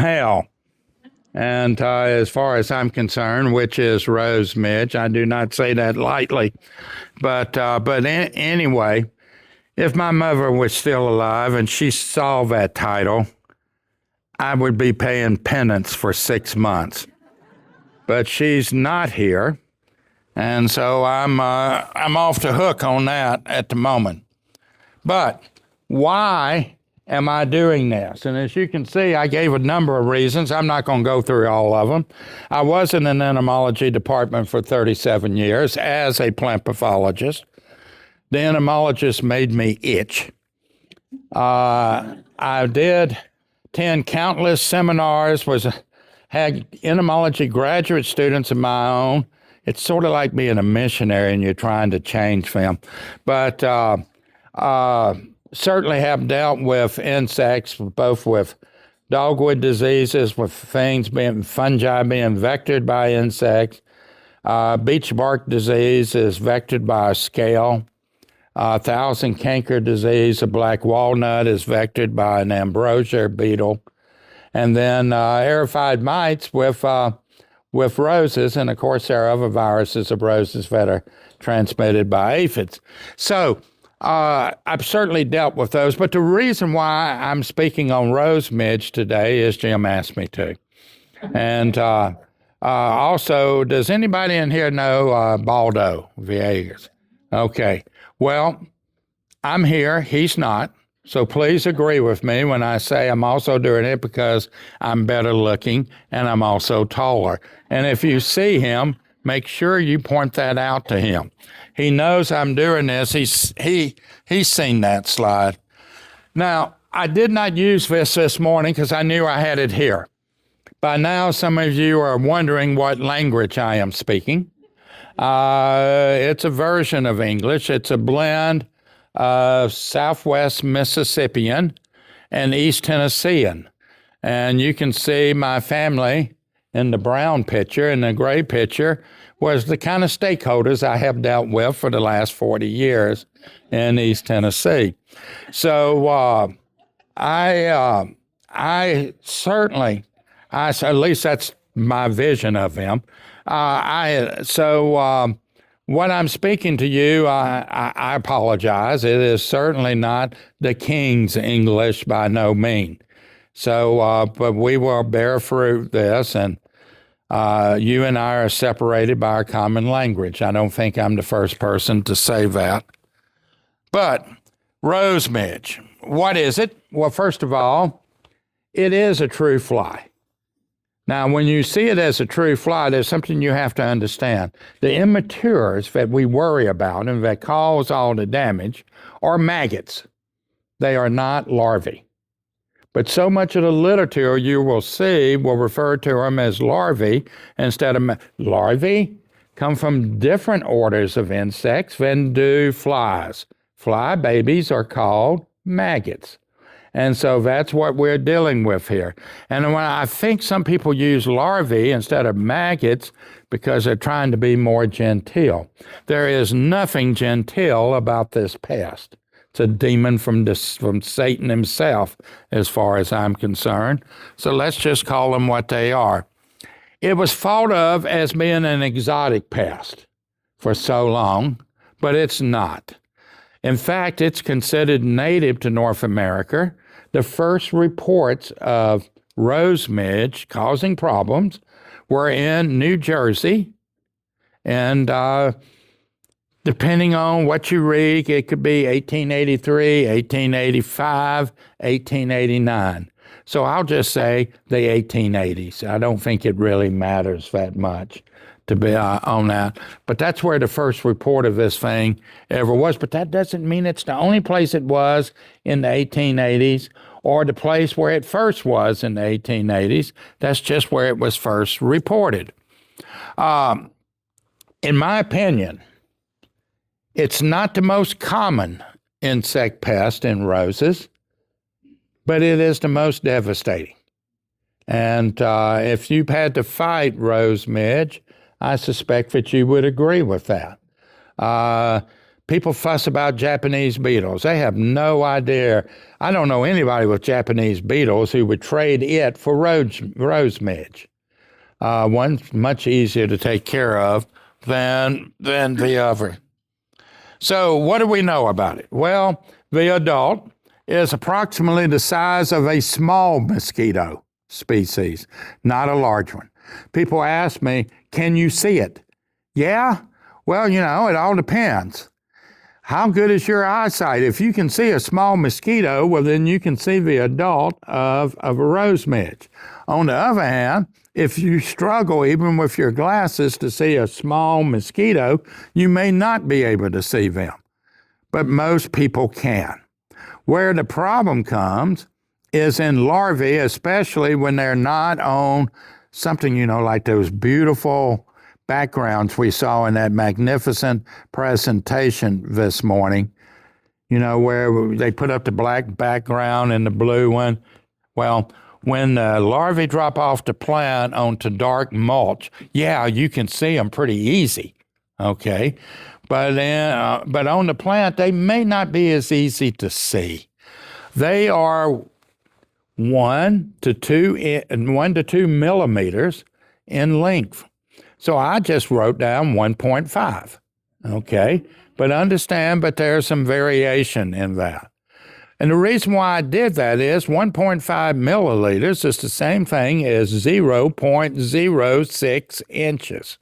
hell. And as far as I'm concerned, which is rose midge, I do not say that lightly. But anyway, if my mother was still alive and she saw that title, I would be paying penance for 6 months. But she's not here, and so I'm off the hook on that at the moment. But why am I doing this? And as you can see, I gave a number of reasons. I'm not going to go through all of them. I was in an entomology department for 37 years as a plant pathologist. The entomologist made me itch. I did attend countless seminars, had entomology graduate students of my own. It's sort of like being a missionary and you're trying to change them. But certainly have dealt with insects, both with dogwood diseases, with fungi being vectored by insects. Beech bark disease is vectored by a scale. Thousand canker disease, a black walnut, is vectored by an ambrosia beetle. And then aerified mites with roses, and of course there are other viruses of roses that are transmitted by aphids. So I've certainly dealt with those, but the reason why I'm speaking on rose midge today is Jim asked me to. And also, does anybody in here know Baldo Villegas? Okay, well, I'm here, he's not. So please agree with me when I say I'm also doing it because I'm better looking and I'm also taller. And if you see him, make sure you point that out to him. He knows I'm doing this. He's seen that slide. Now, I did not use this morning because I knew I had it here. By now, some of you are wondering what language I am speaking. It's a version of English. It's a blend of Southwest Mississippian and East Tennessean. And you can see my family in the brown picture, and the gray picture was the kind of stakeholders I have dealt with for the last 40 years in East Tennessee. So I certainly, at least that's my vision of him. What I'm speaking to you, I apologize. It is certainly not the King's English by no means. So, but we will bear fruit this, and you and I are separated by our common language. I don't think I'm the first person to say that. But rose midge, what is it? Well, first of all, it is a true fly. Now, when you see it as a true fly, there's something you have to understand. The immatures that we worry about and that cause all the damage are maggots. They are not larvae. But so much of the literature you will see will refer to them as larvae instead of larvae come from different orders of insects than do flies. Fly babies are called maggots. And so that's what we're dealing with here. And when I think some people use larvae instead of maggots because they're trying to be more genteel. There is nothing genteel about this pest. It's a demon from Satan himself, as far as I'm concerned. So let's just call them what they are. It was thought of as being an exotic pest for so long, but it's not. In fact, it's considered native to North America. The first reports of rose midge causing problems were in New Jersey, and depending on what you read, it could be 1883, 1885, 1889. So I'll just say the 1880s. I don't think it really matters that much to be on that. But that's where the first report of this thing ever was. But that doesn't mean it's the only place it was in the 1880s or the place where it first was in the 1880s. That's just where it was first reported. In my opinion, it's not the most common insect pest in roses, but it is the most devastating. And if you've had to fight rose midge, I suspect that you would agree with that. People fuss about Japanese beetles. They have no idea. I don't know anybody with Japanese beetles who would trade it for rose midge. One's much easier to take care of than the other. So what do we know about it? Well, the adult is approximately the size of a small mosquito species, not a large one. People ask me, can you see it? Yeah? Well, it all depends. How good is your eyesight? If you can see a small mosquito, well, then you can see the adult of a rose midge. On the other hand, if you struggle even with your glasses to see a small mosquito, you may not be able to see them. But most people can. Where the problem comes is in larvae, especially when they're not on something, like those beautiful backgrounds we saw in that magnificent presentation this morning, where they put up the black background and the blue one. Well, when the larvae drop off the plant onto dark mulch, you can see them pretty easy, okay? But on the plant, they may not be as easy to see. They are 1 to 2 millimeters in length. So I just wrote down 1.5, okay? But there's some variation in that. And the reason why I did that is 1.5 milliliters is the same thing as 0.06 inches.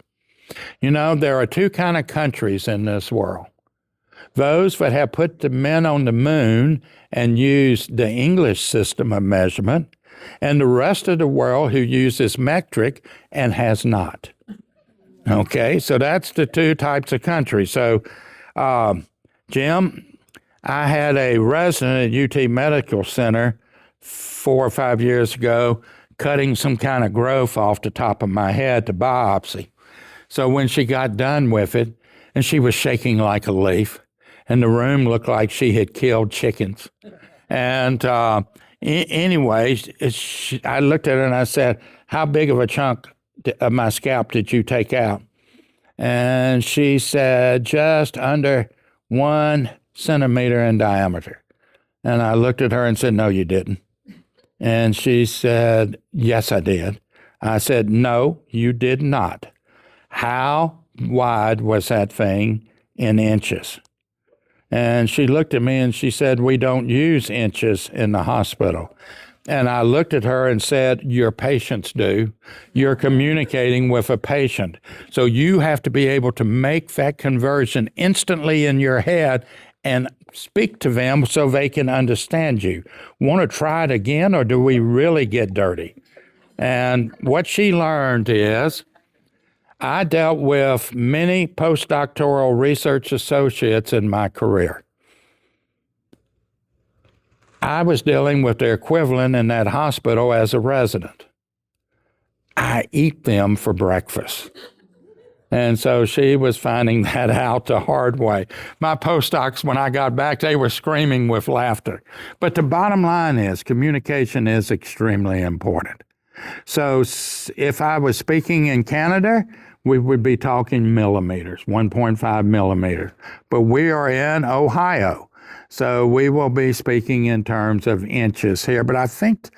There are two kind of countries in this world. Those that have put the men on the moon and used the English system of measurement, and the rest of the world who uses metric and has not. Okay, so that's the two types of countries. So, Jim, I had a resident at UT Medical Center 4 or 5 years ago cutting some kind of growth off the top of my head to biopsy. So when she got done with it, and she was shaking like a leaf, and the room looked like she had killed chickens. And anyway, I looked at her and I said, how big of a chunk of my scalp did you take out? And she said, just under 1 centimeter in diameter. And I looked at her and said, no, you didn't. And she said, yes, I did. I said, no, you did not. How wide was that thing in inches? And she looked at me and she said, we don't use inches in the hospital. And I looked at her and said, your patients do. You're communicating with a patient. So you have to be able to make that conversion instantly in your head and speak to them so they can understand you. Want to try it again, or do we really get dirty? And what she learned is, I dealt with many postdoctoral research associates in my career. I was dealing with their equivalent in that hospital as a resident. I eat them for breakfast. And so she was finding that out the hard way. My postdocs, when I got back, they were screaming with laughter. But the bottom line is communication is extremely important. So if I was speaking in Canada, we would be talking millimeters, 1.5 millimeters. But we are in Ohio. So we will be speaking in terms of inches here. But I think,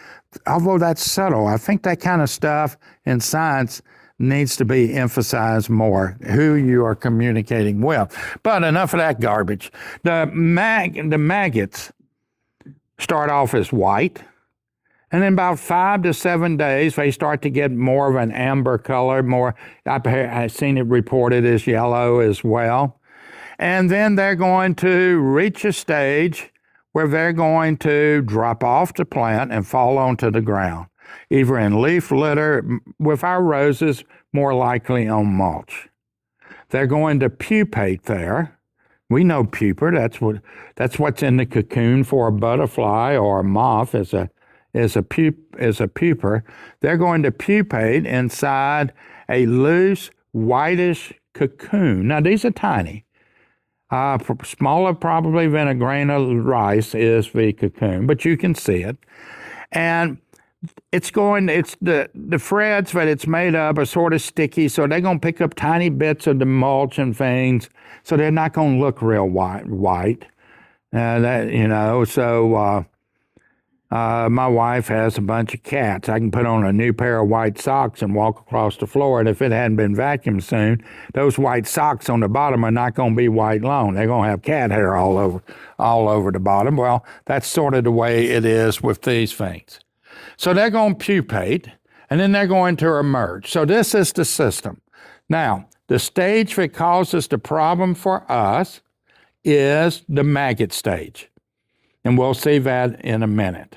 although that's subtle, I think that kind of stuff in science needs to be emphasized more, who you are communicating with. But enough of that garbage. The maggots start off as white, and in about 5 to 7 days, they start to get more of an amber color, I've seen it reported as yellow as well. And then they're going to reach a stage where they're going to drop off the plant and fall onto the ground, either in leaf litter, with our roses, more likely on mulch. They're going to pupate there. We know pupa, that's what's in the cocoon for a butterfly or a moth is a pupa. They're going to pupate inside a loose, whitish cocoon. Now, these are tiny. Smaller probably than a grain of rice is the cocoon, but you can see it. And it's the threads that it's made of are sort of sticky, so they're going to pick up tiny bits of the mulch and things, so they're not going to look real white. My wife has a bunch of cats. I can put on a new pair of white socks and walk across the floor, and if it hadn't been vacuumed soon, those white socks on the bottom are not going to be white long. They're going to have cat hair all over the bottom. Well, that's sort of the way it is with these things. So they're going to pupate, and then they're going to emerge. So this is the system. Now, the stage that causes the problem for us is the maggot stage. And we'll see that in a minute.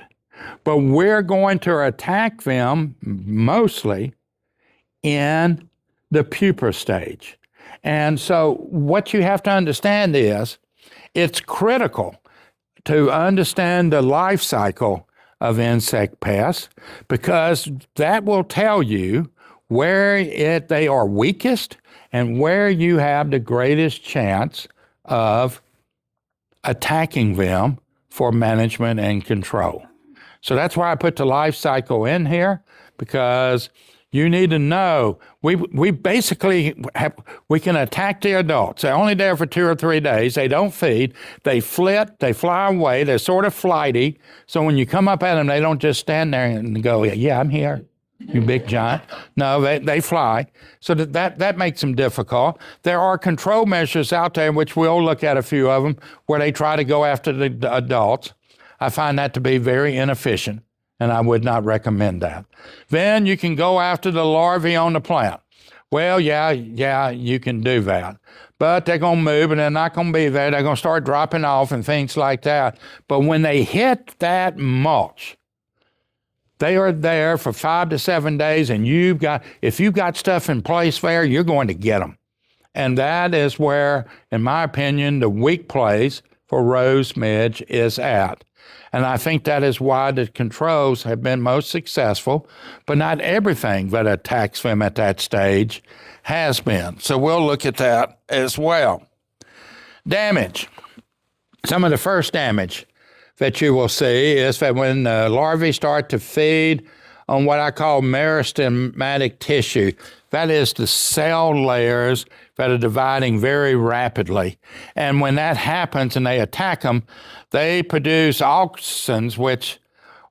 But we're going to attack them mostly in the pupa stage. And so what you have to understand is it's critical to understand the life cycle of insect pests, because that will tell you where they are weakest and where you have the greatest chance of attacking them for management and control. So that's why I put the life cycle in here, because you need to know we basically we can attack the adults. They're only there for 2 or 3 days. They don't feed. They flit. They fly away. They're sort of flighty. So when you come up at them, they don't just stand there and go, "Yeah, I'm here, you big giant." No, they fly. So that makes them difficult. There are control measures out there, which we'll look at a few of them, where they try to go after the adults. I find that to be very inefficient, and I would not recommend that. Then you can go after the larvae on the plant. Well, yeah, you can do that. But they're going to move, and they're not going to be there. They're going to start dropping off and things like that. But when they hit that mulch, they are there for 5 to 7 days, and if you've got stuff in place there, you're going to get them. And that is where, in my opinion, the weak place for rose midge is at. And I think that is why the controls have been most successful, but not everything that attacks them at that stage has been. So we'll look at that as well. Damage. Some of the first damage that you will see is that when the larvae start to feed on what I call meristematic tissue, that is the cell layers that are dividing very rapidly. And when that happens and they attack them, they produce auxins, which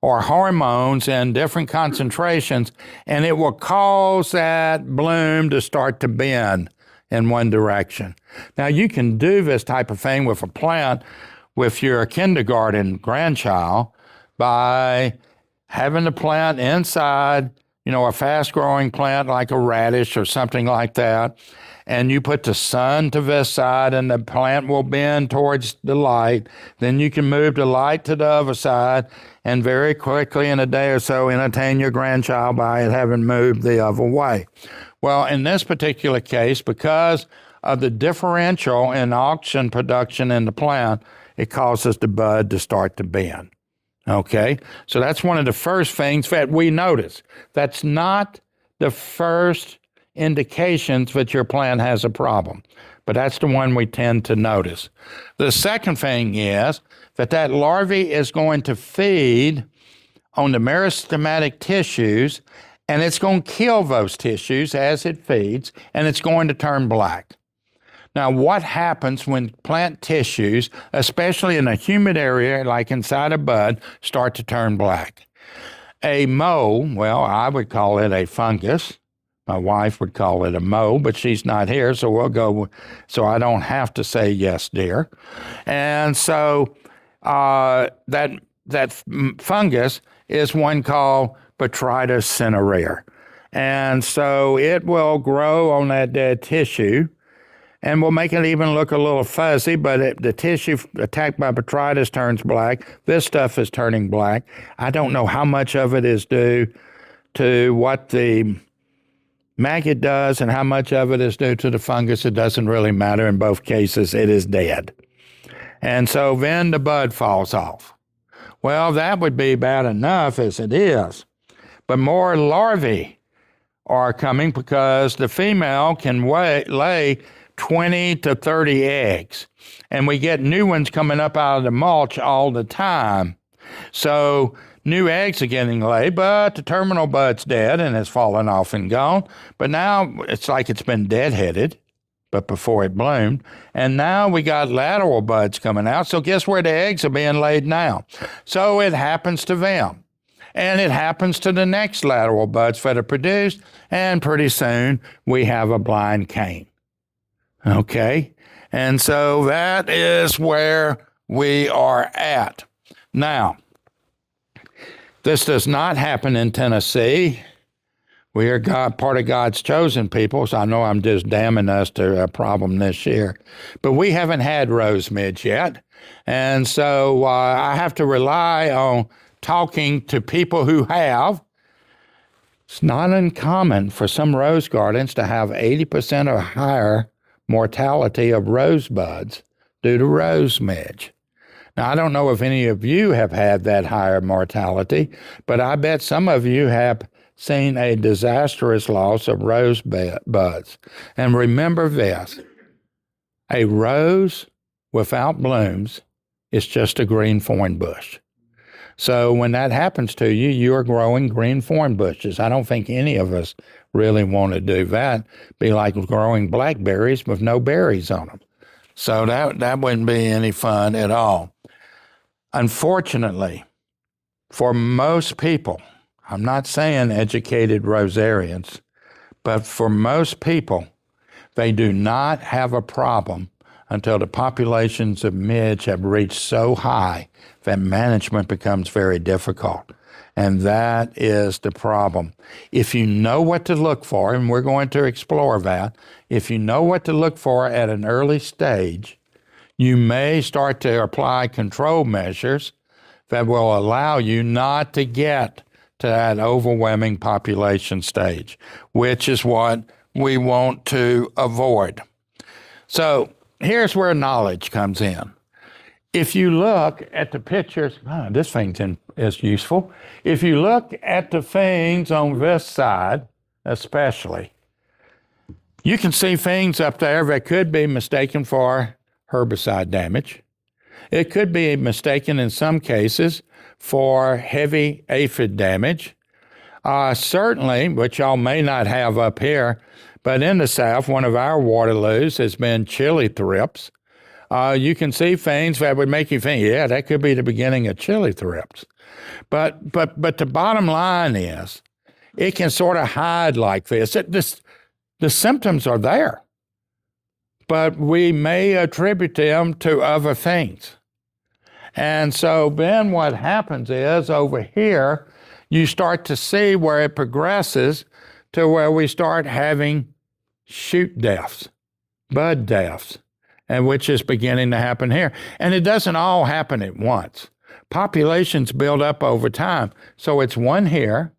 are hormones in different concentrations, and it will cause that bloom to start to bend in one direction. Now, you can do this type of thing with a plant with your kindergarten grandchild by having the plant inside, a fast-growing plant like a radish or something like that, and you put the sun to this side and the plant will bend towards the light. Then you can move the light to the other side and very quickly in a day or so entertain your grandchild by it having moved the other way. Well, in this particular case, because of the differential in auxin production in the plant, it causes the bud to start to bend. Okay, so that's one of the first things that we notice. That's not the first indications that your plant has a problem, but that's the one we tend to notice. The second thing is that larvae is going to feed on the meristematic tissues, and it's going to kill those tissues as it feeds, and it's going to turn black. Now, what happens when plant tissues, especially in a humid area like inside a bud, start to turn black? A mold, well, I would call it a fungus. My wife would call it a mold, but she's not here, so we'll go, so I don't have to say yes, dear. And so that fungus is one called Botrytis cinerea. And so it will grow on that dead tissue, and we'll make it even look a little fuzzy, but the tissue attacked by botrytis turns black. This stuff is turning black. I don't know how much of it is due to what the maggot does and how much of it is due to the fungus. It doesn't really matter. In both cases, it is dead. And so then the bud falls off. Well, that would be bad enough as it is, but more larvae are coming because the female can lay 20 to 30 eggs, and we get new ones coming up out of the mulch all the time. So New eggs are getting laid, but the terminal bud's dead and has fallen off and gone. But now it's like it's been deadheaded, but before it bloomed. And now we got lateral buds coming out. So guess where the eggs are being laid now? So it happens to them. And it happens to the next lateral buds that are produced. And pretty soon we have a blind cane. Okay? And so that is where we are at. Now, this does not happen in Tennessee. We are part of God's chosen people, so I know I'm just damning us to a problem this year. But we haven't had rose midge yet, and so I have to rely on talking to people who have. It's not uncommon for some rose gardens to have 80% or higher mortality of rose buds due to rose midge. Now, I don't know if any of you have had that higher mortality, but I bet some of you have seen a disastrous loss of rose buds. And remember this, a rose without blooms is just a green thorn bush. So when that happens to you, you're growing green thorn bushes. I don't think any of us really want to do that. Be like growing blackberries with no berries on them. So that wouldn't be any fun at all. Unfortunately, for most people, I'm not saying educated rosarians, but for most people, they do not have a problem until the populations of midge have reached so high that management becomes very difficult. And that is the problem. If you know what to look for, and we're going to explore that, if you know what to look for at an early stage, you may start to apply control measures that will allow you not to get to that overwhelming population stage, which is what we want to avoid. So here's where knowledge comes in. If you look at the pictures, this thing is useful. If you look at the things on this side, especially, you can see things up there that could be mistaken for herbicide damage. It could be mistaken in some cases for heavy aphid damage. Certainly, which y'all may not have up here, but in the South, one of our Waterloos has been chili thrips. You can see things that would make you think, yeah, that could be the beginning of chili thrips. But the bottom line is, it can sort of hide like this. The symptoms are there, but we may attribute them to other things. And so then what happens is over here, you start to see where it progresses to where we start having shoot deaths, bud deaths, and which is beginning to happen here. And it doesn't all happen at once. Populations build up over time. So it's one here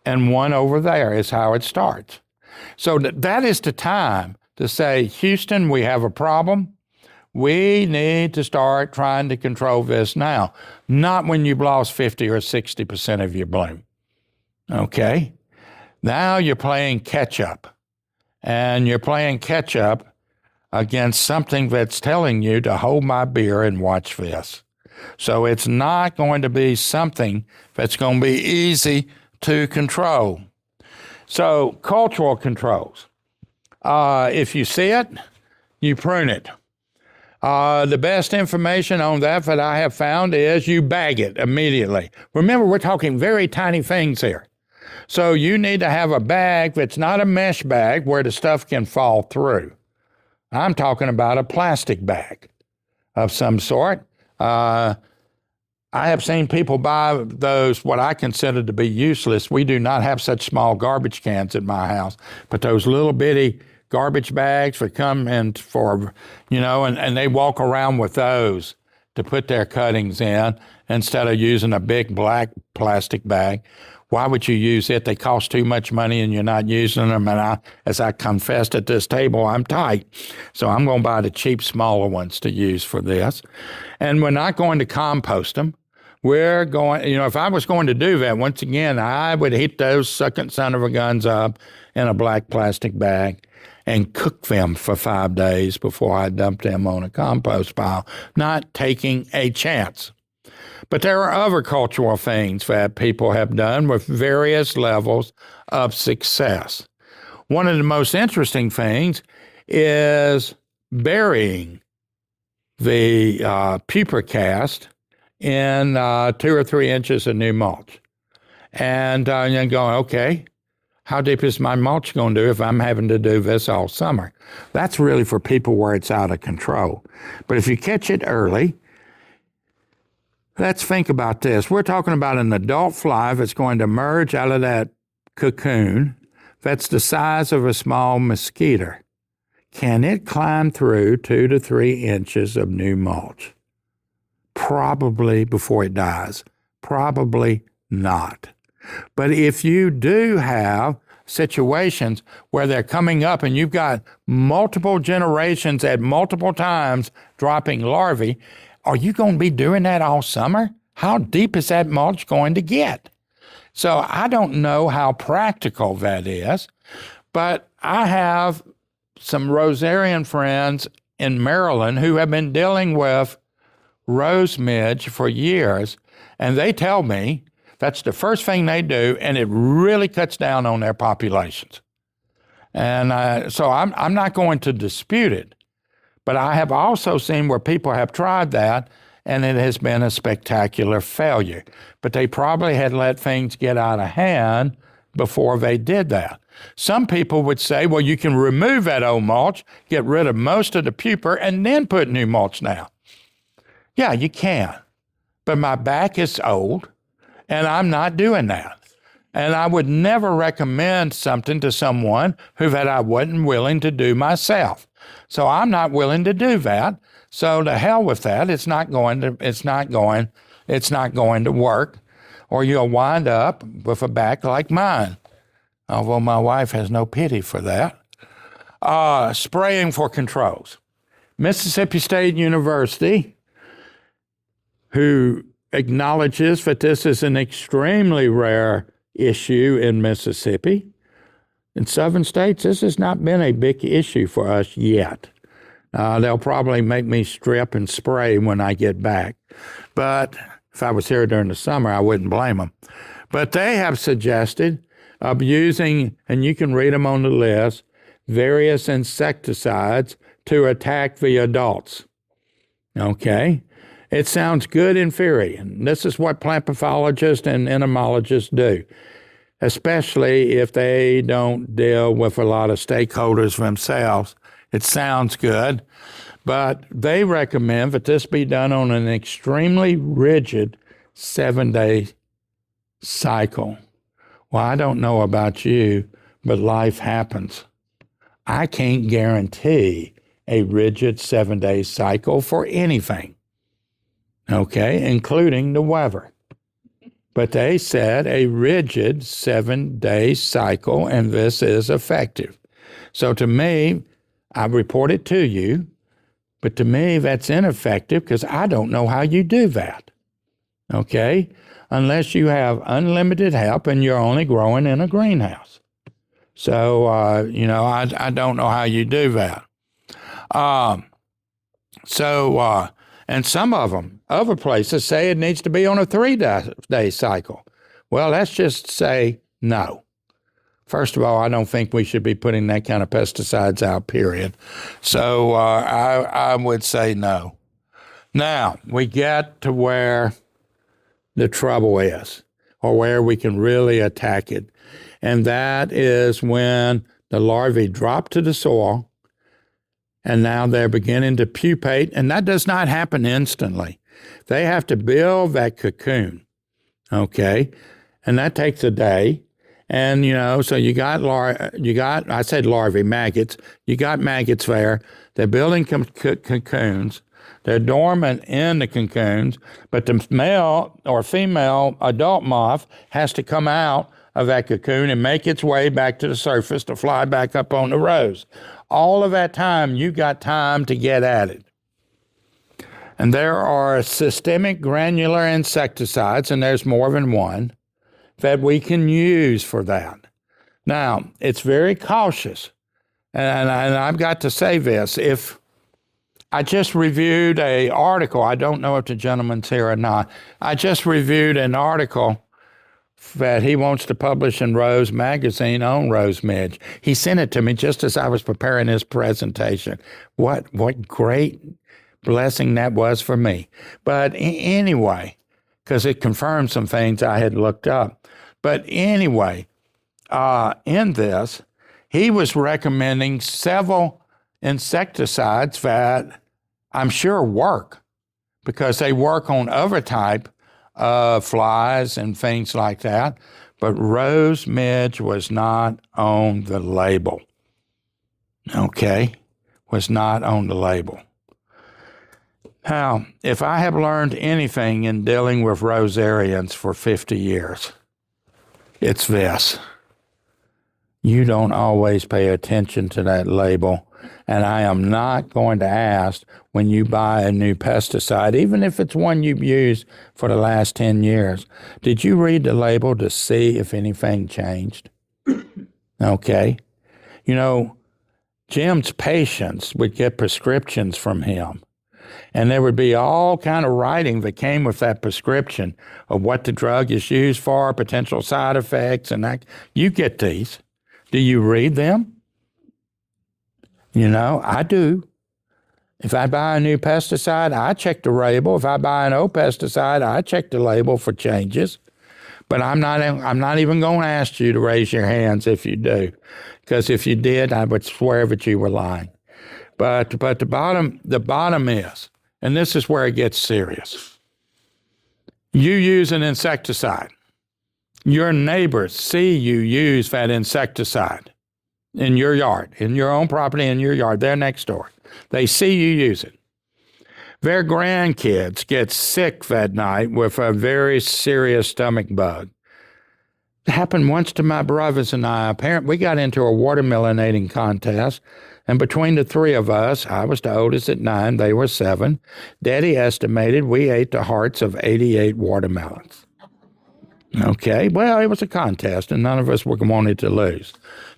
and one over there is how it starts. So that is the time to say, Houston, we have a problem. We need to start trying to control this now, not when you've lost 50 or 60% of your bloom. Okay? Now you're playing catch up, and you're playing catch up against something that's telling you to hold my beer and watch this. So it's not going to be something that's going to be easy to control. So cultural controls. If you see it, you prune it. The best information on that I have found is you bag it immediately. Remember, we're talking very tiny things here. So you need to have a bag that's not a mesh bag where the stuff can fall through. I'm talking about a plastic bag of some sort. I have seen people buy those, what I consider to be useless. We do not have such small garbage cans at my house, but those little bitty garbage bags that come in for, and they walk around with those to put their cuttings in instead of using a big black plastic bag. Why would you use it? They cost too much money and you're not using them. And as I confessed at this table, I'm tight. So I'm going to buy the cheap, smaller ones to use for this. And we're not going to compost them. We're going, if I was going to do that, once again, I would heat those sucking son of a guns up in a black plastic bag and cook them for 5 days before I dump them on a compost pile, not taking a chance. But there are other cultural things that people have done with various levels of success. One of the most interesting things is burying the pupa cast in 2 or 3 inches of new mulch. And then going, okay, how deep is my mulch going to do if I'm having to do this all summer? That's really for people where it's out of control. But if you catch it early, let's think about this. We're talking about an adult fly that's going to emerge out of that cocoon that's the size of a small mosquito. Can it climb through 2 to 3 inches of new mulch? Probably before it dies. Probably not. But if you do have situations where they're coming up and you've got multiple generations at multiple times dropping larvae, are you going to be doing that all summer? How deep is that mulch going to get? So I don't know how practical that is, but I have some rosarian friends in Maryland who have been dealing with rose midge for years, and they tell me that's the first thing they do, and it really cuts down on their populations. And so I'm not going to dispute it, but I have also seen where people have tried that, and it has been a spectacular failure. But they probably had let things get out of hand before they did that. Some people would say, well, you can remove that old mulch, get rid of most of the pupa, and then put new mulch down. Yeah, you can. But my back is old, and I'm not doing that. And I would never recommend something to someone that I wasn't willing to do myself. So I'm not willing to do that. So to hell with that. It's not going to work, or you'll wind up with a back like mine. Although my wife has no pity for that. Spraying for controls. Mississippi State University, who acknowledges that this is an extremely rare issue in Mississippi. In southern states, this has not been a big issue for us yet. They'll probably make me strip and spray when I get back. But if I was here during the summer, I wouldn't blame them. But they have suggested of using, and you can read them on the list, various insecticides to attack the adults. Okay? It sounds good in theory, and this is what plant pathologists and entomologists do, especially if they don't deal with a lot of stakeholders themselves. It sounds good, but they recommend that this be done on an extremely rigid 7-day cycle. Well, I don't know about you, but life happens. I can't guarantee a rigid 7-day cycle for anything, okay, including the weather. But they said a rigid 7-day cycle, and this is effective. So to me, I report it to you, but to me, that's ineffective because I don't know how you do that, okay? Unless you have unlimited help and you're only growing in a greenhouse. So, I don't know how you do that. And some of them, other places say it needs to be on a 3-day cycle. Well, let's just say no. First of all, I don't think we should be putting that kind of pesticides out, period. So I would say no. Now, we get to where the trouble is, or where we can really attack it. And that is when the larvae drop to the soil, and now they're beginning to pupate, and that does not happen instantly. They have to build that cocoon, okay? And that takes a day. And, so I said larvae, maggots. You got maggots there. They're building cocoons. They're dormant in the cocoons, but the male or female adult moth has to come out of that cocoon and make its way back to the surface to fly back up on the rose. All of that time, you got time to get at it. And there are systemic granular insecticides, and there's more than one, that we can use for that. Now, it's very cautious, and I've got to say this. If I just reviewed an article. I don't know if the gentleman's here or not. I just reviewed an article that he wants to publish in Rose Magazine on Rose Midge. He sent it to me just as I was preparing his presentation. What great blessing that was for me. But anyway, because it confirmed some things I had looked up. But anyway, in this, he was recommending several insecticides that I'm sure work, because they work on other type of flies and things like that. But Rose Midge was not on the label. Okay? Was not on the label. Now, if I have learned anything in dealing with rosarians for 50 years, it's this. You don't always pay attention to that label, and I am not going to ask when you buy a new pesticide, even if it's one you've used for the last 10 years, did you read the label to see if anything changed? Okay. You know, Jim's patients would get prescriptions from him, and there would be all kind of writing that came with that prescription of what the drug is used for, potential side effects, and that. You get these. Do you read them? You know, I do. If I buy a new pesticide, I check the label. If I buy an old pesticide, I check the label for changes. But I'm not even going to ask you to raise your hands if you do, because if you did, I would swear that you were lying. But the bottom is, and this is where it gets serious. You use an insecticide. Your neighbors see you use that insecticide in your yard, in your own property, in your yard. They're next door. They see you use it. Their grandkids get sick that night with a very serious stomach bug. It happened once to my brothers and I. Apparently, we got into a watermelonating contest, and between the three of us, I was the oldest at 9, they were 7, Daddy estimated we ate the hearts of 88 watermelons. Okay, well, it was a contest, and none of us wanted to lose.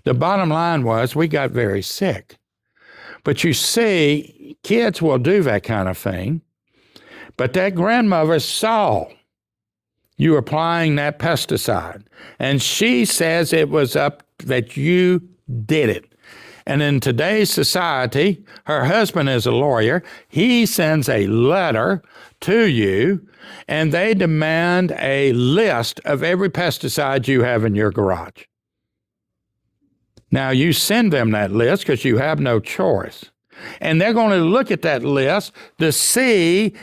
The bottom line was we got very sick. But you see, kids will do that kind of thing. But that grandmother saw you applying that pesticide, and she says it was up that you did it. And in today's society, her husband is a lawyer. He sends a letter to you, and they demand a list of every pesticide you have in your garage. Now, you send them that list because you have no choice. And they're going to look at that list to see,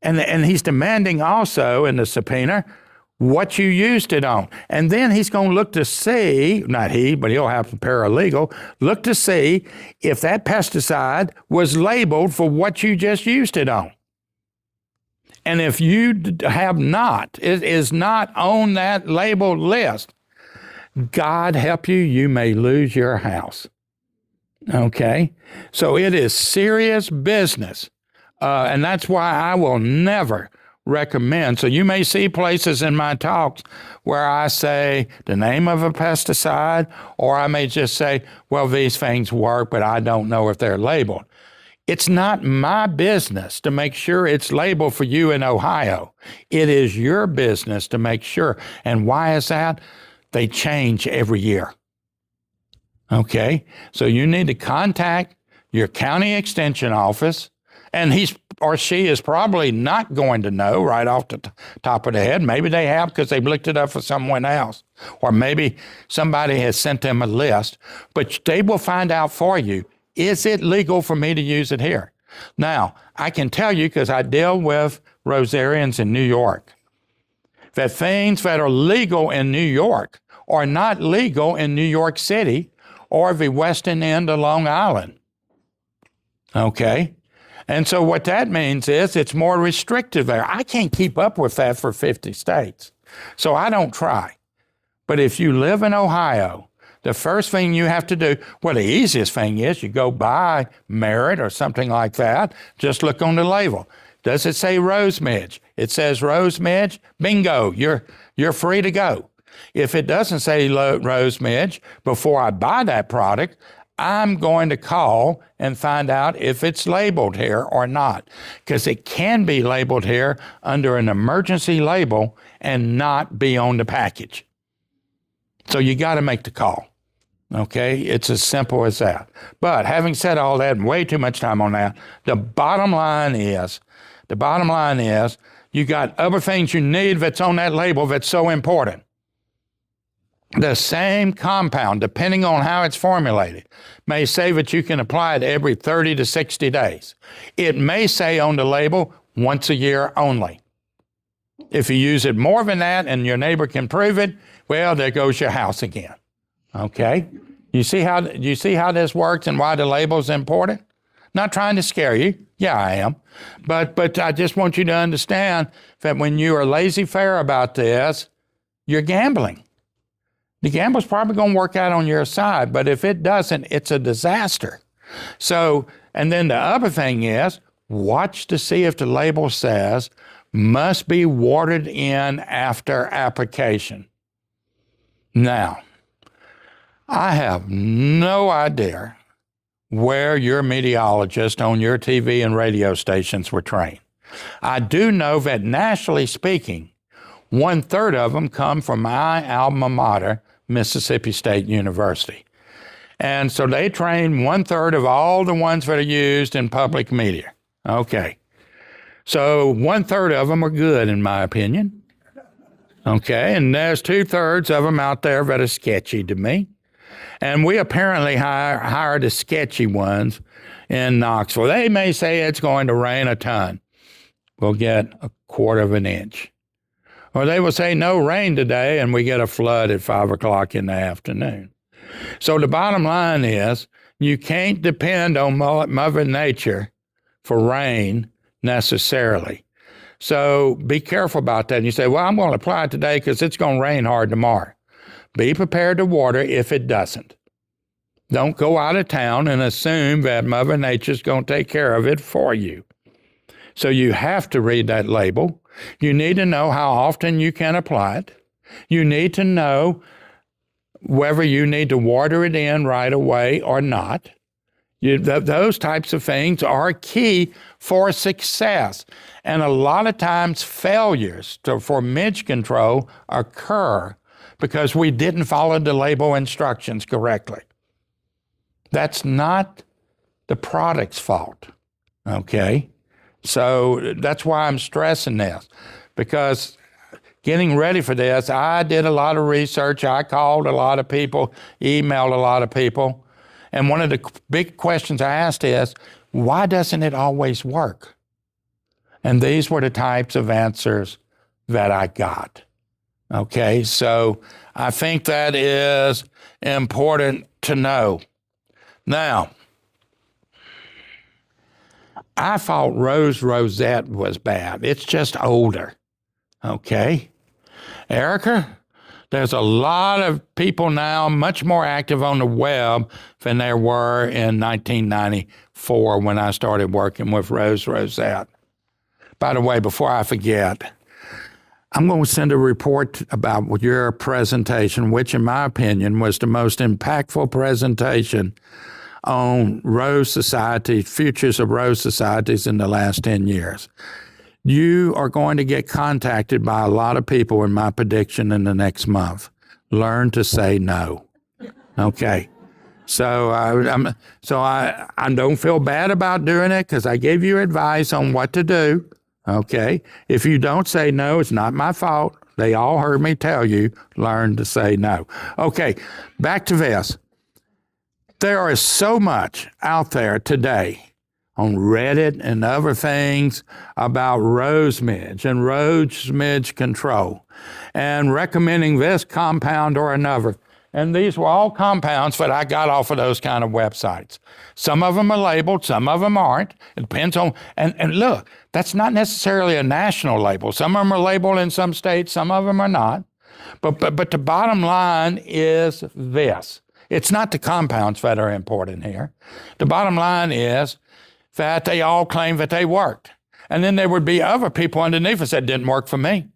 and he's demanding also in the subpoena, what you used it on. And then he's going to look to see, not he, but he'll have a paralegal, look to see if that pesticide was labeled for what you just used it on. And if you have not, it is not on that labeled list, God help you, you may lose your house. Okay? So it is serious business. And that's why I will never recommend. So you may see places in my talks where I say the name of a pesticide, or I may just say, well, these things work, but I don't know if they're labeled. It's not my business to make sure it's labeled for you in Ohio. It is your business to make sure. And why is that? They change every year. Okay? So you need to contact your county extension office, and he or she is probably not going to know right off the top of the head. Maybe they have because they've looked it up for someone else. Or maybe somebody has sent them a list. But they will find out for you, is it legal for me to use it here? Now, I can tell you, because I deal with rosarians in New York, that things that are legal in New York are not legal in New York City or the western end of Long Island. Okay? And so what that means is it's more restrictive there. I can't keep up with that for 50 states. So I don't try. But if you live in Ohio, the first thing you have to do, well, the easiest thing is you go buy Merit or something like that. Just look on the label. Does it say Rose Midge? It says Rose Midge. Bingo, you're free to go. If it doesn't say Rose Midge, before I buy that product, I'm going to call and find out if it's labeled here or not, because it can be labeled here under an emergency label and not be on the package. So you got to make the call. Okay, it's as simple as that. But having said all that, and way too much time on that, the bottom line is, you got other things you need that's on that label that's so important. The same compound, depending on how it's formulated, may say that you can apply it every 30 to 60 days. It may say on the label once a year only. If you use it more than that and your neighbor can prove it, well, there goes your house again. Okay? You see how this works and why the label is important? Not trying to scare you. Yeah, I am. But I just want you to understand that when you are laissez-faire about this, you're gambling. The gamble's probably going to work out on your side, but if it doesn't, it's a disaster. So, and then the other thing is, watch to see if the label says, must be watered in after application. Now, I have no idea where your meteorologists on your TV and radio stations were trained. I do know that nationally speaking, 1/3 of them come from my alma mater, Mississippi State University. And so they train 1/3 of all the ones that are used in public media. Okay. So 1/3 of them are good, in my opinion. Okay. And there's 2/3 of them out there that are sketchy to me. And we apparently hired the sketchy ones in Knoxville. They may say it's going to rain a ton. We'll get 1/4 of an inch. Or they will say no rain today, and we get a flood at 5 o'clock in the afternoon. So the bottom line is, you can't depend on Mother Nature for rain necessarily. So be careful about that. And you say, well, I'm going to apply it today because it's going to rain hard tomorrow. Be prepared to water if it doesn't. Don't go out of town and assume that Mother Nature's going to take care of it for you. So you have to read that label. You need to know how often you can apply it. You need to know whether you need to water it in right away or not. Those types of things are key for success. And a lot of times failures for midge control occur because we didn't follow the label instructions correctly. That's not the product's fault, okay? So that's why I'm stressing this, because getting ready for this, I did a lot of research. I called a lot of people, emailed a lot of people. And one of the big questions I asked is, why doesn't it always work? And these were the types of answers that I got. Okay, so I think that is important to know. Now, I thought Rose Rosette was bad. It's just older. Okay? Erica, there's a lot of people now much more active on the web than there were in 1994 when I started working with Rose Rosette. By the way, before I forget, I'm going to send a report about your presentation, which in my opinion was the most impactful presentation on Rose Society, futures of Rose Societies in the last 10 years. You are going to get contacted by a lot of people in my prediction in the next month. Learn to say no. Okay. So I don't feel bad about doing it because I gave you advice on what to do. Okay. If you don't say no, it's not my fault. They all heard me tell you, learn to say no. Okay. Back to this. There is so much out there today on Reddit and other things about rose midge and rose midge control and recommending this compound or another. And these were all compounds that I got off of those kind of websites. Some of them are labeled, some of them aren't. It depends on, and look, that's not necessarily a national label. Some of them are labeled in some states, some of them are not. But the bottom line is this. It's not the compounds that are important here. The bottom line is that they all claim that they worked. And then there would be other people underneath us that didn't work for me.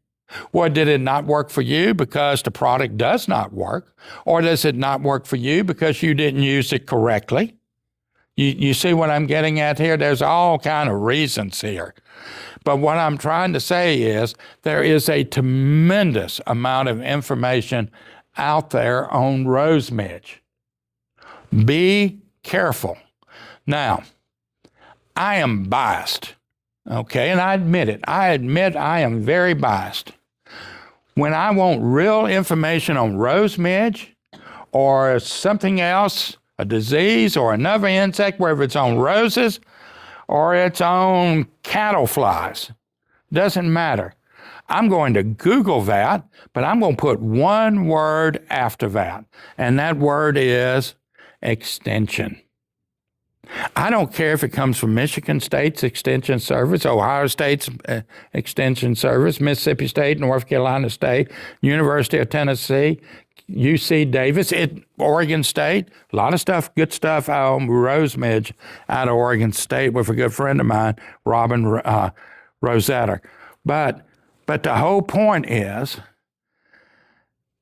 Well, did it not work for you because the product does not work? Or does it not work for you because you didn't use it correctly? You see what I'm getting at here? There's all kind of reasons here. But what I'm trying to say is there is a tremendous amount of information out there on rose midge. Be careful. Now, I am biased, okay, and I admit it. I admit I am very biased. When I want real information on rose midge or something else, a disease or another insect, whether it's on roses or it's on cattle flies, doesn't matter. I'm going to Google that, but I'm going to put one word after that, and that word is extension. I don't care if it comes from Michigan State's Extension Service, Ohio State's Extension Service, Mississippi State, North Carolina State, University of Tennessee, UC Davis, Oregon State. A lot of stuff, good stuff out on rose midge out of Oregon State with a good friend of mine, Robin Rosetta. But the whole point is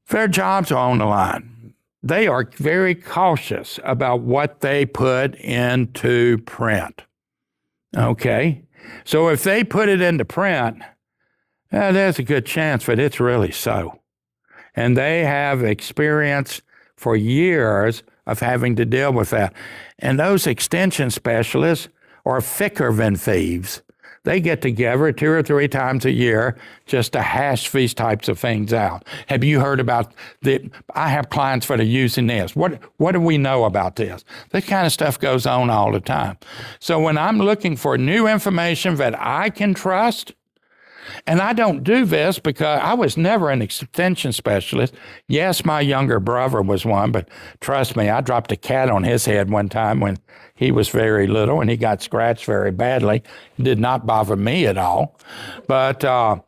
their jobs are on the line. They are very cautious about what they put into print. Okay? So if they put it into print, there's a good chance that it's really so. And they have experience for years of having to deal with that. And those extension specialists are thicker than thieves. They get together 2 or 3 times a year just to hash these types of things out. Have you heard about I have clients that are using this. What do we know about this? This kind of stuff goes on all the time. So when I'm looking for new information that I can trust, and I don't do this because I was never an extension specialist. Yes, my younger brother was one, but trust me, I dropped a cat on his head one time when he was very little and he got scratched very badly. It did not bother me at all. But the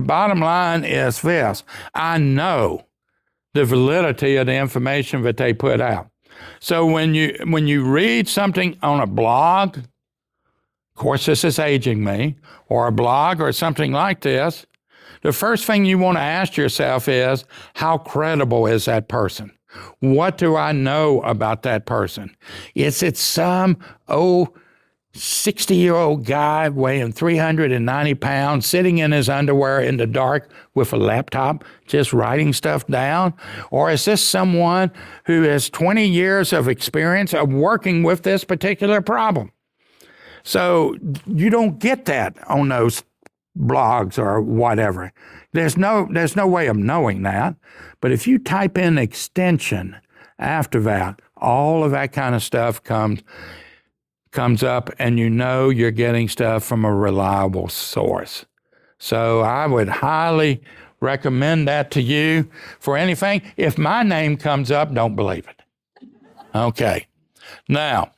bottom line is this. I know the validity of the information that they put out. So when you read something on a blog, of course, this is aging me, or a blog or something like this, the first thing you want to ask yourself is, how credible is that person? What do I know about that person? Is it some 60-year-old guy weighing 390 pounds, sitting in his underwear in the dark with a laptop, just writing stuff down? Or is this someone who has 20 years of experience of working with this particular problem? So you don't get that on those blogs or whatever. There's no way of knowing that. But if you type in extension after that, all of that kind of stuff comes up, and you know you're getting stuff from a reliable source. So I would highly recommend that to you for anything. If my name comes up, don't believe it. Okay. Now,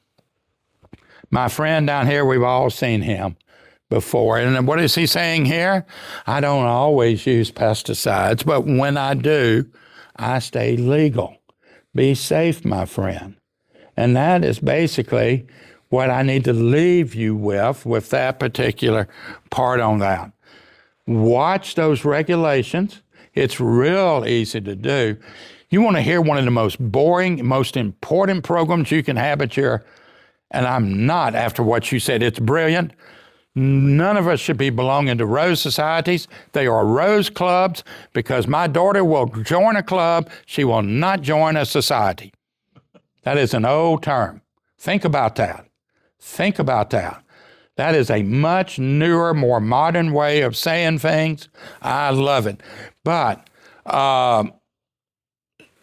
my friend down here, we've all seen him before. And what is he saying here? I don't always use pesticides, but when I do, I stay legal. Be safe, my friend. And that is basically what I need to leave you with that particular part on that. Watch those regulations. It's real easy to do. You want to hear one of the most boring, most important programs you can have at your, and I'm not after what you said, it's brilliant. None of us should be belonging to rose societies. They are rose clubs, because my daughter will join a club. She will not join a society. That is an old term. Think about that. Think about that. That is a much newer, more modern way of saying things. I love it. But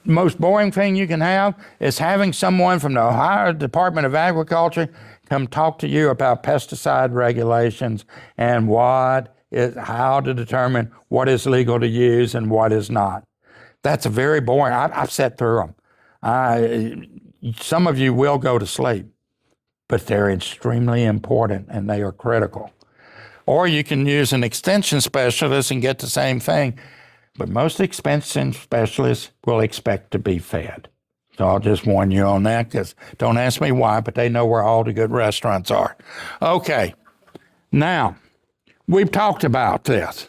most boring thing you can have is having someone from the Ohio Department of Agriculture come talk to you about pesticide regulations and how to determine what is legal to use and what is not. That's a very boring. I've sat through them. Some of you will go to sleep, but they're extremely important and they are critical. Or you can use an extension specialist and get the same thing. But most extension specialists will expect to be fed. So I'll just warn you on that, because don't ask me why, but they know where all the good restaurants are. Okay, now, we've talked about this.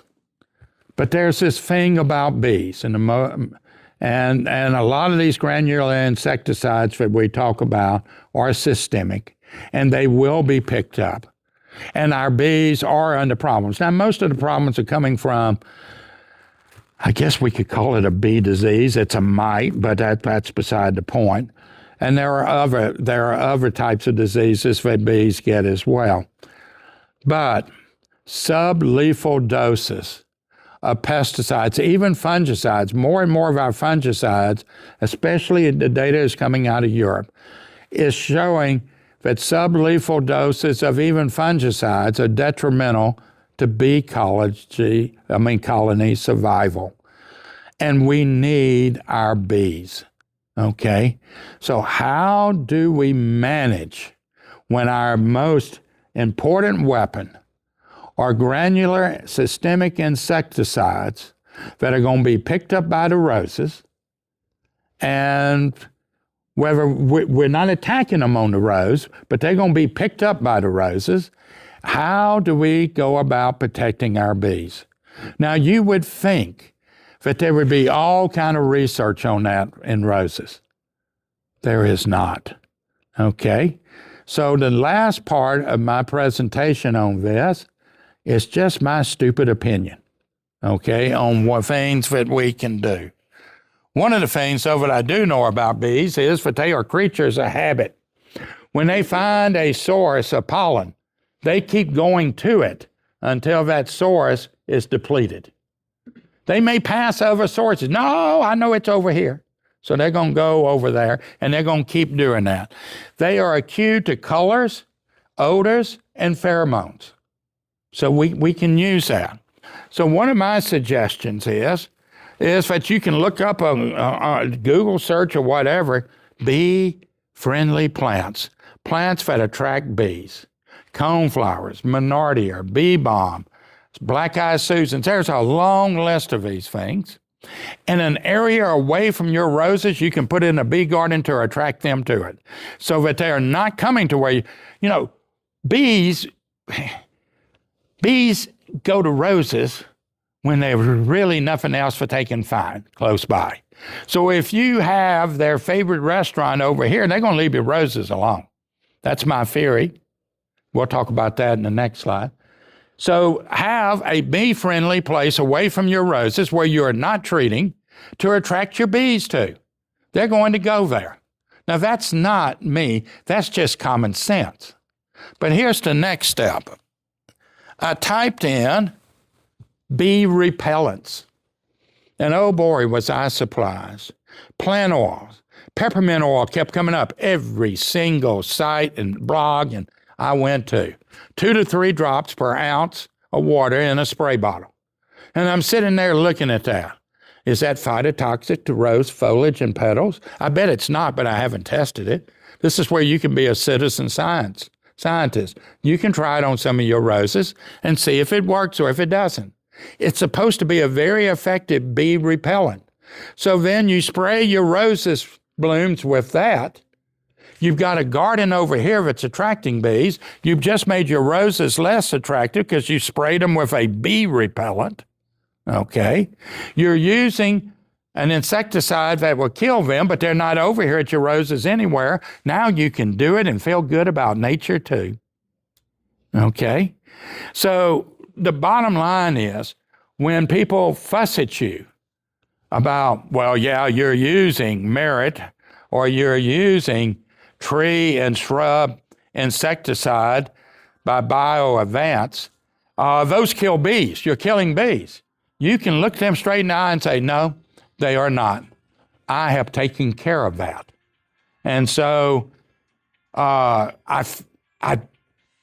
But there's this thing about bees, and a lot of these granular insecticides that we talk about are systemic, and they will be picked up. And our bees are under problems. Now, most of the problems are coming from, I guess we could call it a bee disease. It's a mite, but that's beside the point. And there are other types of diseases that bees get as well. But sublethal doses of pesticides, even fungicides, more and more of our fungicides, especially the data is coming out of Europe, is showing that sublethal doses of even fungicides are detrimental to bee colony survival. And we need our bees, okay? So how do we manage when our most important weapon are granular systemic insecticides that are going to be picked up by the roses, and whether we're not attacking them on the rose, but they're going to be picked up by the roses. How do we go about protecting our bees? Now, you would think that there would be all kind of research on that in roses. There is not, okay? So the last part of my presentation on this is just my stupid opinion, okay, on what things that we can do. One of the things, though, that I do know about bees is that they are creatures of habit. When they find a source of pollen, they keep going to it until that source is depleted. They may pass over sources. No, I know it's over here. So they're going to go over there, and they're going to keep doing that. They are acute to colors, odors, and pheromones. So we can use that. So one of my suggestions is that you can look up on Google search or whatever, bee-friendly plants that attract bees, coneflowers, monardia, bee balm, black-eyed Susans. There's a long list of these things. In an area away from your roses, you can put in a bee garden to attract them to it, so that they are not coming to where bees go to roses when there's really nothing else that they can find close by. So if you have their favorite restaurant over here, they're going to leave your roses alone. That's my theory. We'll talk about that in the next slide. So have a bee-friendly place away from your roses where you are not treating to attract your bees to. They're going to go there. Now, that's not me. That's just common sense. But here's the next step. I typed in bee repellents. And oh boy, was I surprised. Plant oils, peppermint oil kept coming up every single site and blog and I went to. 2 to 3 drops per ounce of water in a spray bottle. And I'm sitting there looking at that. Is that phytotoxic to rose foliage and petals? I bet it's not, but I haven't tested it. This is where you can be a citizen scientist. You can try it on some of your roses and see if it works or if it doesn't. It's supposed to be a very effective bee repellent. So then you spray your roses blooms with that. You've got a garden over here that's attracting bees. You've just made your roses less attractive because you sprayed them with a bee repellent. Okay? You're using an insecticide that will kill them, but they're not over here at your roses anywhere. Now you can do it and feel good about nature too. Okay? So the bottom line is when people fuss at you about, well, yeah, you're using merit or you're using tree and shrub insecticide by BioAdvance, those kill bees. You're killing bees. You can look them straight in the eye and say, no, they are not. I have taken care of that. And so I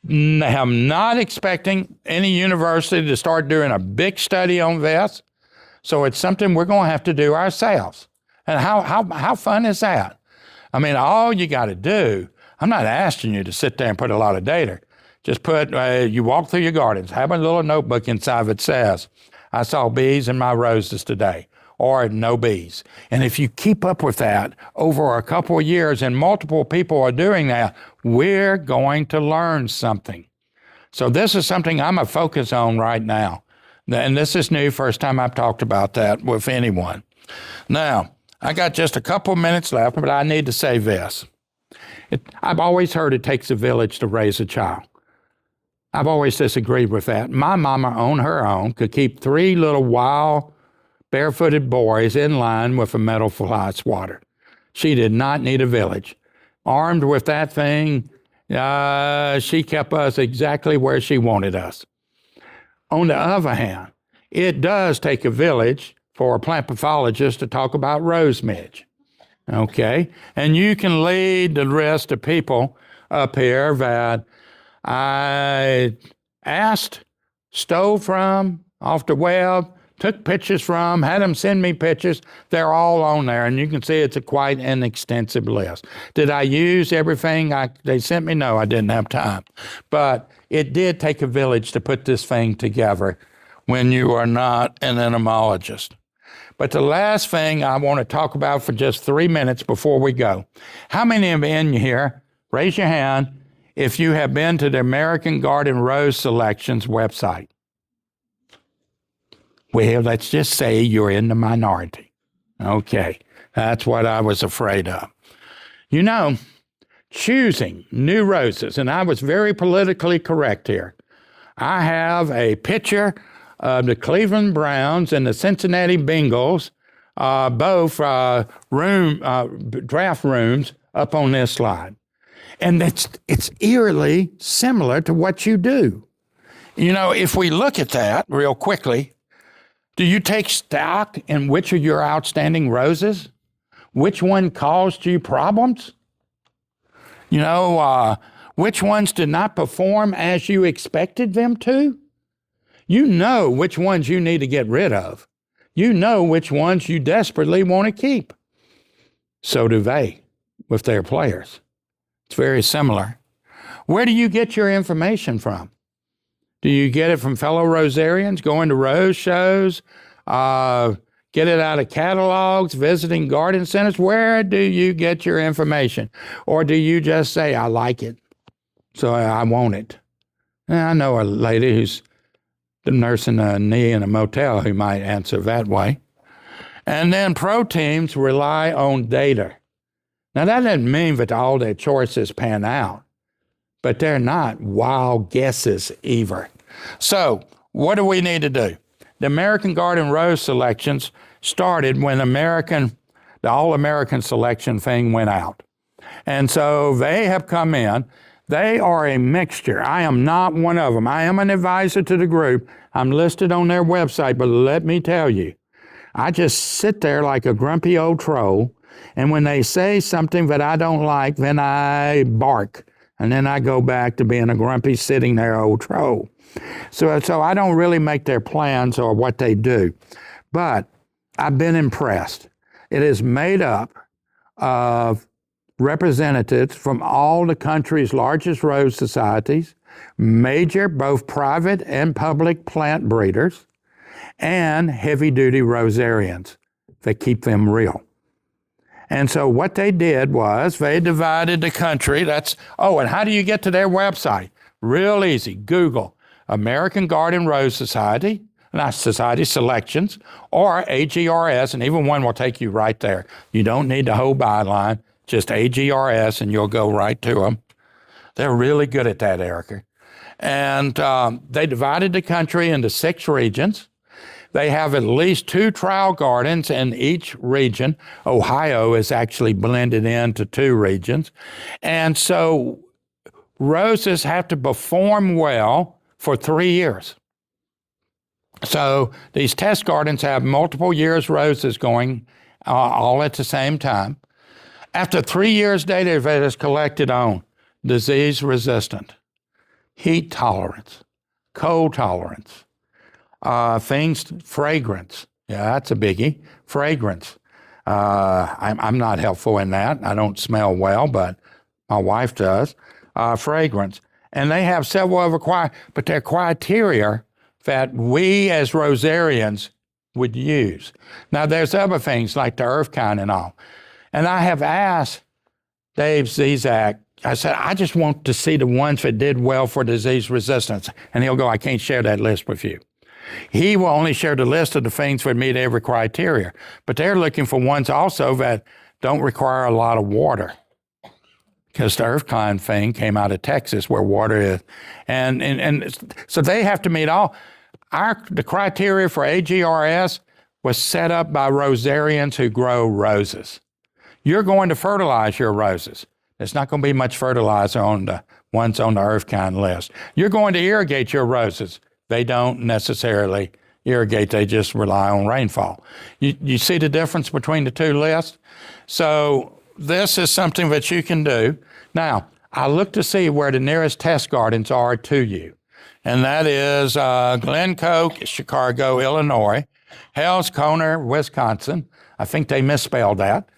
am not expecting any university to start doing a big study on this. So it's something we're going to have to do ourselves. And how fun is that? I mean, all you got to do, I'm not asking you to sit there and put a lot of data. Just put, you walk through your gardens, have a little notebook inside that says, I saw bees in my roses today, or no bees. And if you keep up with that over a couple of years and multiple people are doing that, we're going to learn something. So this is something I'm a focus on right now. And this is new, first time I've talked about that with anyone. Now, I got just a couple minutes left, but I need to say this. I've always heard it takes a village to raise a child. I've always disagreed with that. My mama, on her own, could keep 3 little wild, barefooted boys in line with a metal fly swatter. She did not need a village. Armed with that thing, she kept us exactly where she wanted us. On the other hand, it does take a village for a plant pathologist to talk about rose midge. Okay? And you can lead the rest of people up here that I asked, stole from, off the web, took pictures from, had them send me pictures. They're all on there, and you can see it's quite an extensive list. Did I use everything they sent me? No, I didn't have time. But it did take a village to put this thing together when you are not an entomologist. But the last thing I want to talk about for just 3 minutes before we go. How many of you in here, raise your hand, if you have been to the American Garden Rose Selections website? Well, let's just say you're in the minority. Okay, that's what I was afraid of. You know, choosing new roses, and I was very politically correct here. I have a picture of the Cleveland Browns and the Cincinnati Bengals, both draft rooms up on this slide. And it's eerily similar to what you do. You know, if we look at that real quickly, do you take stock in which of your outstanding roses? Which one caused you problems? You know, which ones did not perform as you expected them to? You know which ones you need to get rid of. You know which ones you desperately want to keep. So do they with their players. It's very similar. Where do you get your information from? Do you get it from fellow rosarians, going to rose shows, get it out of catalogs, visiting garden centers? Where do you get your information? Or do you just say, I like it, so I want it? And I know a lady who's nursing a knee in a motel who might answer that way. And then pro teams rely on data. Now, that doesn't mean that all their choices pan out, but they're not wild guesses either. So what do we need to do? The American Garden Rose Selections started when the All-American selection thing went out. And so they have come in. They are a mixture. I am not one of them. I am an advisor to the group. I'm listed on their website, but let me tell you, I just sit there like a grumpy old troll, and when they say something that I don't like, then I bark, and then I go back to being a grumpy, sitting there old troll. So I don't really make their plans or what they do, but I've been impressed. It is made up of representatives from all the country's largest rose societies, major both private and public plant breeders, and heavy-duty rosarians that keep them real. And so what they did was they divided the country. And how do you get to their website? Real easy. Google American Garden Rose Society, not Society Selections, or AGRS, and even one will take you right there. You don't need the whole byline, just AGRS, and you'll go right to them. They're really good at that, Erica. And they divided the country into 6 regions. They have at least 2 trial gardens in each region. Ohio is actually blended into 2 regions. And so roses have to perform well for 3 years. So these test gardens have multiple years roses going all at the same time. After 3 years, data that is collected on disease resistant, heat tolerance, cold tolerance, fragrance. Yeah, that's a biggie. Fragrance. I'm not helpful in that. I don't smell well, but my wife does. Fragrance. And they have several other but they're criteria that we as rosarians would use. Now, there's other things like the earth kind and all. And I have asked Dave Zizak, I said, I just want to see the ones that did well for disease resistance. And he'll go, I can't share that list with you. He will only share the list of the things that meet every criteria. But they're looking for ones also that don't require a lot of water. Because the earth-climb thing came out of Texas where water is. And so they have to meet all. The criteria for AGRS was set up by rosarians who grow roses. You're going to fertilize your roses. There's not going to be much fertilizer on the ones on the earth-kind list. You're going to irrigate your roses. They don't necessarily irrigate. They just rely on rainfall. You see the difference between the two lists? So this is something that you can do. Now, I look to see where the nearest test gardens are to you. And that is Glen Coke, Chicago, Illinois, Hales Corner, Wisconsin. I think they misspelled that.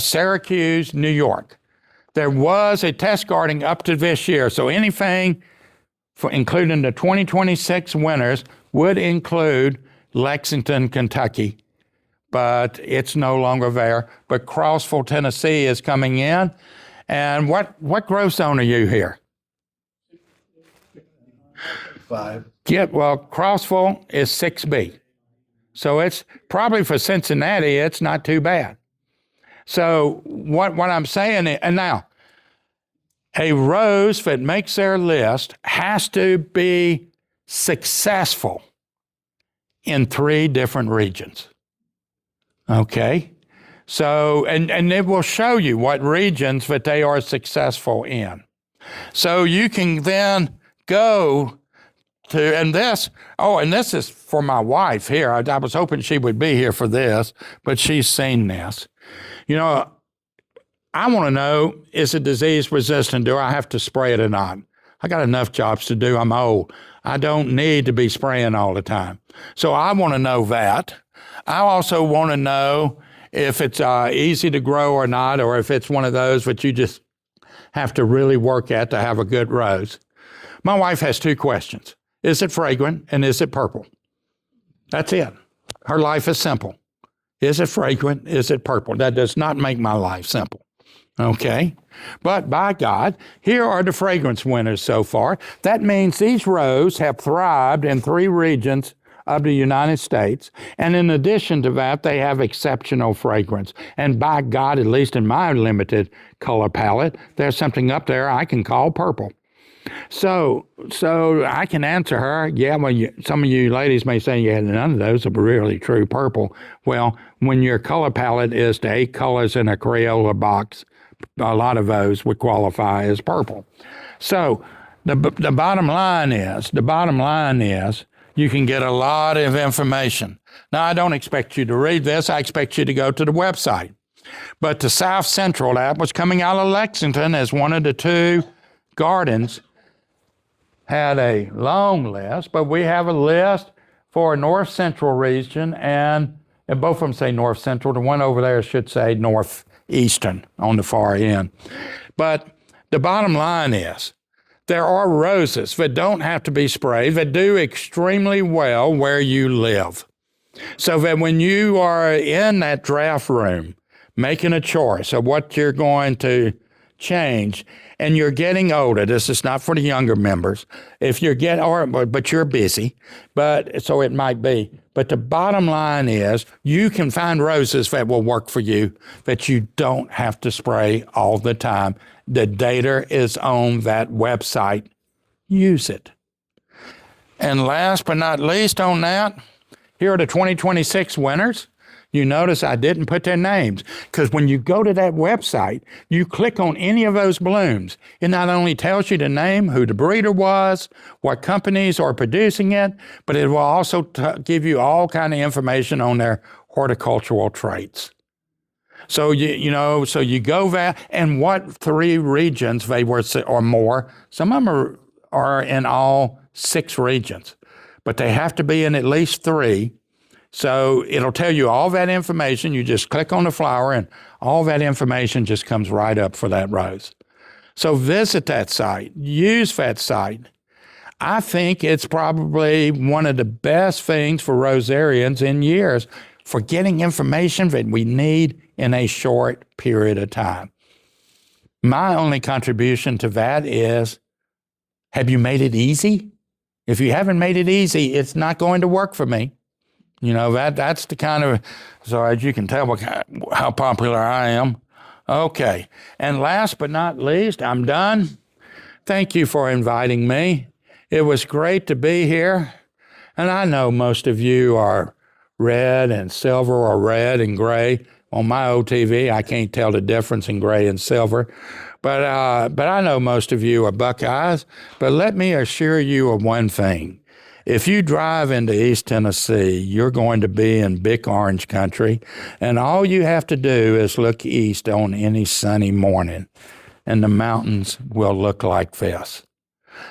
Syracuse, New York. There was a test garden up to this year. So anything, including the 2026 winners, would include Lexington, Kentucky. But it's no longer there. But Crossville, Tennessee is coming in. And what growth zone are you here? 5. Yeah, well, Crossville is 6B. So it's probably for Cincinnati, it's not too bad. So what I'm saying is, and now, a rose that makes their list has to be successful in 3 different regions. Okay? So, and it will show you what regions that they are successful in. So you can then go to, and this is for my wife here. I was hoping she would be here for this, but she's seen this. You know, I want to know, is it disease resistant? Do I have to spray it or not? I got enough jobs to do. I'm old. I don't need to be spraying all the time. So I want to know that. I also want to know if it's easy to grow or not, or if it's one of those that you just have to really work at to have a good rose. My wife has 2 questions. Is it fragrant and is it purple? That's it. Her life is simple. Is it fragrant? Is it purple? That does not make my life simple. Okay? But by God, here are the fragrance winners so far. That means these roses have thrived in 3 regions of the United States. And in addition to that, they have exceptional fragrance. And by God, at least in my limited color palette, there's something up there I can call purple. So I can answer her, yeah, well, some of you ladies may say, yeah, none of those are really true purple. Well, when your color palette is the 8 colors in a Crayola box, a lot of those would qualify as purple. So the bottom line is, you can get a lot of information. Now, I don't expect you to read this. I expect you to go to the website. But the South Central, that was coming out of Lexington as one of the 2 gardens, had a long list, but we have a list for a North Central region, and both of them say North Central. The one over there should say Northeastern on the far end. But the bottom line is, there are roses that don't have to be sprayed, that do extremely well where you live. So that when you are in that draft room, making a choice of what you're going to change, and you're getting older, this is not for the younger members, if you're but you're busy, but so it might be. But the bottom line is, you can find roses that will work for you, that you don't have to spray all the time. The data is on that website. Use it. And last but not least on that, here are the 2026 winners. You notice I didn't put their names, because when you go to that website, you click on any of those blooms. It not only tells you the name, who the breeder was, what companies are producing it, but it will also give you all kind of information on their horticultural traits. So you go there, and what 3 regions they were, or more. Some of them are in all 6 regions, but they have to be in at least 3. So it'll tell you all that information. You just click on the flower, and all that information just comes right up for that rose. So visit that site. Use that site. I think it's probably one of the best things for rosarians in years for getting information that we need in a short period of time. My only contribution to that is, have you made it easy? If you haven't made it easy, it's not going to work for me. You know, that's the kind of, so as you can tell how popular I am. Okay. And last but not least, I'm done. Thank you for inviting me. It was great to be here. And I know most of you are red and silver or red and gray. On my old TV, I can't tell the difference in gray and silver. But I know most of you are Buckeyes. But let me assure you of one thing. If you drive into East Tennessee, you're going to be in big orange country, and all you have to do is look east on any sunny morning, and the mountains will look like this.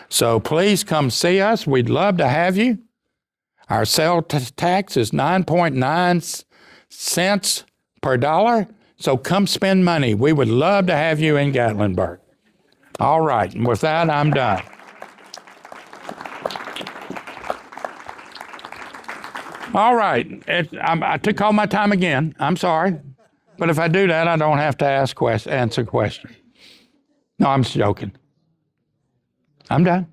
So please come see us. We'd love to have you. Our sales tax is 9.9 cents per dollar, so come spend money. We would love to have you in Gatlinburg. All right, and with that, I'm done. All right, I took all my time again. I'm sorry. But if I do that, I don't have to answer questions. No, I'm joking. I'm done.